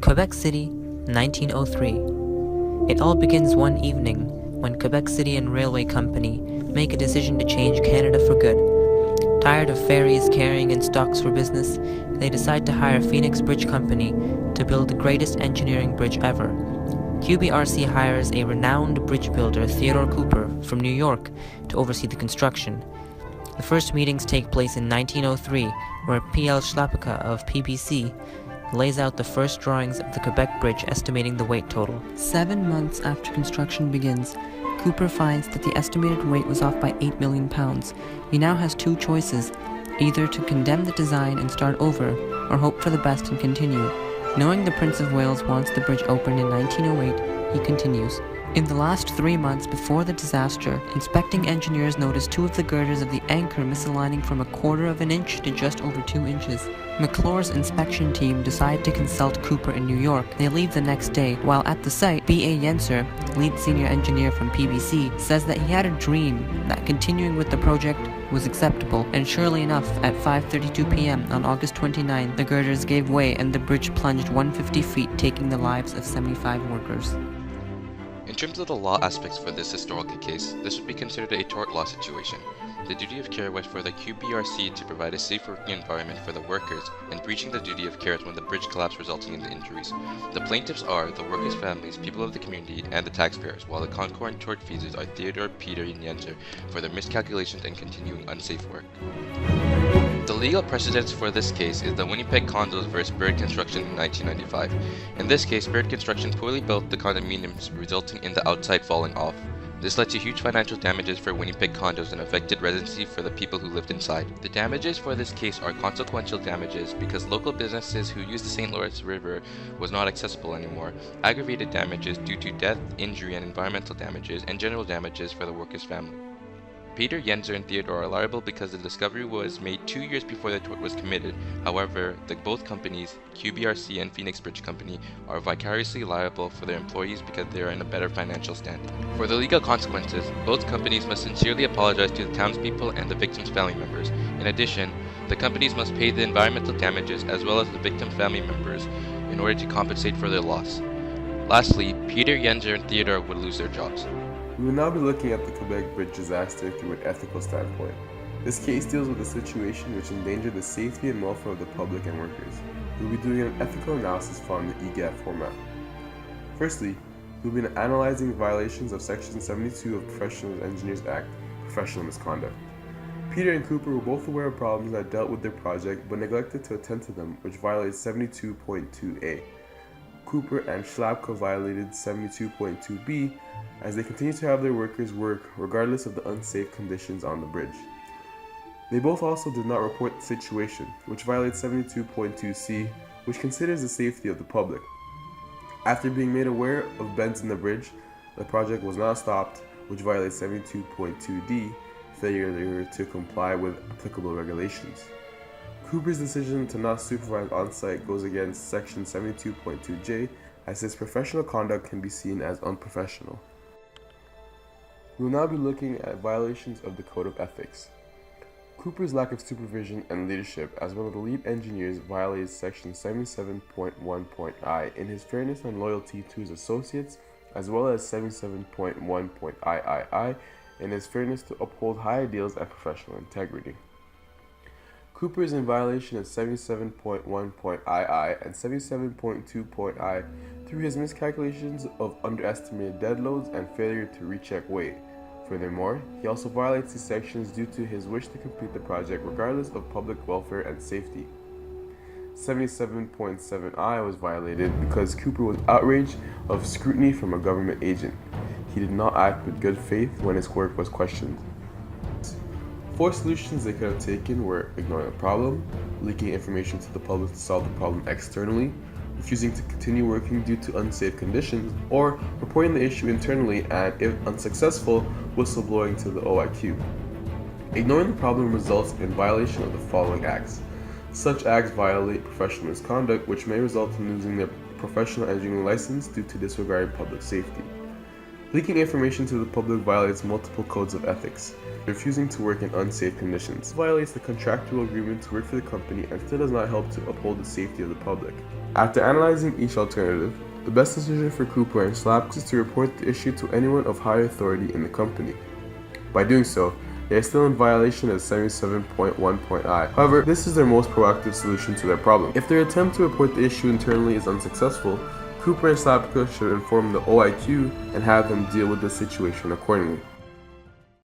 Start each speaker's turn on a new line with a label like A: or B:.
A: Quebec City, 1903. It all begins one evening when Quebec City and Railway Company make a decision to change Canada for good. Tired of ferries carrying in stocks for business, they decide to hire Phoenix Bridge Company to build the greatest engineering bridge ever. QBRC hires a renowned bridge builder, Theodore Cooper, from New York to oversee the construction. The first meetings take place in 1903, where P.L. Schlapika of PBC lays out the first drawings of the Quebec Bridge, estimating the weight total. 7 months after construction begins, Cooper finds that the estimated weight was off by 8 million pounds. He now has two choices, either to condemn the design and start over, or hope for the best and continue. Knowing the Prince of Wales wants the bridge opened in 1908, he continues. In the last 3 months before the disaster, inspecting engineers noticed two of the girders of the anchor misaligning from 1/4 of an inch to just over 2 inches. McClure's inspection team decide to consult Cooper in New York. They leave the next day. While at the site, B.A. Yenser, lead senior engineer from PBC, says that he had a dream that continuing with the project was acceptable, and surely enough, at 5:32 p.m. on August 29, the girders gave way and the bridge plunged 150 feet, taking the lives of 75 workers.
B: In terms of the law aspects for this historical case, this would be considered a tort law situation. The duty of care was for the QBRC to provide a safe working environment for the workers, and breaching the duty of care is when the bridge collapsed, resulting in the injuries. The plaintiffs are the workers' families, people of the community, and the taxpayers, while the concurrent tort feasors are Theodore, Peter, and Yenser for their miscalculations and continuing unsafe work. The legal precedence for this case is the Winnipeg Condos vs. Bird Construction in 1995. In this case, Bird Construction poorly built the condominiums, resulting in the outside falling off. This led to huge financial damages for Winnipeg Condos and affected residency for the people who lived inside. The damages for this case are consequential damages because local businesses who use the St. Lawrence River was not accessible anymore, aggravated damages due to death, injury, and environmental damages, and general damages for the workers' family. Peter, Yenser, and Theodore are liable because the discovery was made 2 years before the tort was committed. However, both companies, QBRC and Phoenix Bridge Company, are vicariously liable for their employees because they are in a better financial standing. For the legal consequences, both companies must sincerely apologize to the townspeople and the victims' family members. In addition, the companies must pay the environmental damages as well as the victim family members in order to compensate for their loss. Lastly, Peter, Yenser, and Theodore would lose their jobs.
C: We will now be looking at the Quebec Bridge disaster through an ethical standpoint. This case deals with a situation which endangered the safety and welfare of the public and workers. We will be doing an ethical analysis following the EGAT format. Firstly, we will be analyzing violations of Section 72 of Professional Engineers Act, professional misconduct. Peter and Cooper were both aware of problems that dealt with their project but neglected to attend to them, which violates 72.2a. Cooper and Schlapka violated 72.2b as they continued to have their workers work regardless of the unsafe conditions on the bridge. They both also did not report the situation, which violates 72.2c, which considers the safety of the public. After being made aware of bends in the bridge, the project was not stopped, which violates 72.2d, failure to comply with applicable regulations. Cooper's decision to not supervise on-site goes against Section 72.2j, as his professional conduct can be seen as unprofessional. We will now be looking at violations of the Code of Ethics. Cooper's lack of supervision and leadership, as well as the lead engineers, violates Section 77.1.i in his fairness and loyalty to his associates, as well as 77.1.iii in his fairness to uphold high ideals and professional integrity. Cooper is in violation of 77.1.ii and 77.2.i through his miscalculations of underestimated dead loads and failure to recheck weight. Furthermore, he also violates these sections due to his wish to complete the project regardless of public welfare and safety. 77.7i was violated because Cooper was outraged of scrutiny from a government agent. He did not act with good faith when his work was questioned. 4 solutions they could have taken were ignoring the problem, leaking information to the public to solve the problem externally, refusing to continue working due to unsafe conditions, or reporting the issue internally and, if unsuccessful, whistleblowing to the OIQ. Ignoring the problem results in violation of the following acts. Such acts violate professional misconduct, which may result in losing their professional engineering license due to disregarding public safety. Leaking information to the public violates multiple codes of ethics. Refusing to work in unsafe conditions violates the contractual agreement to work for the company and still does not help to uphold the safety of the public. After analyzing each alternative, the best decision for Cooper and Slapka is to report the issue to anyone of higher authority in the company. By doing so, they are still in violation of 77.1.I. However, this is their most proactive solution to their problem. If their attempt to report the issue internally is unsuccessful, Cooper and Slapka should inform the OIQ and have them deal with the situation accordingly.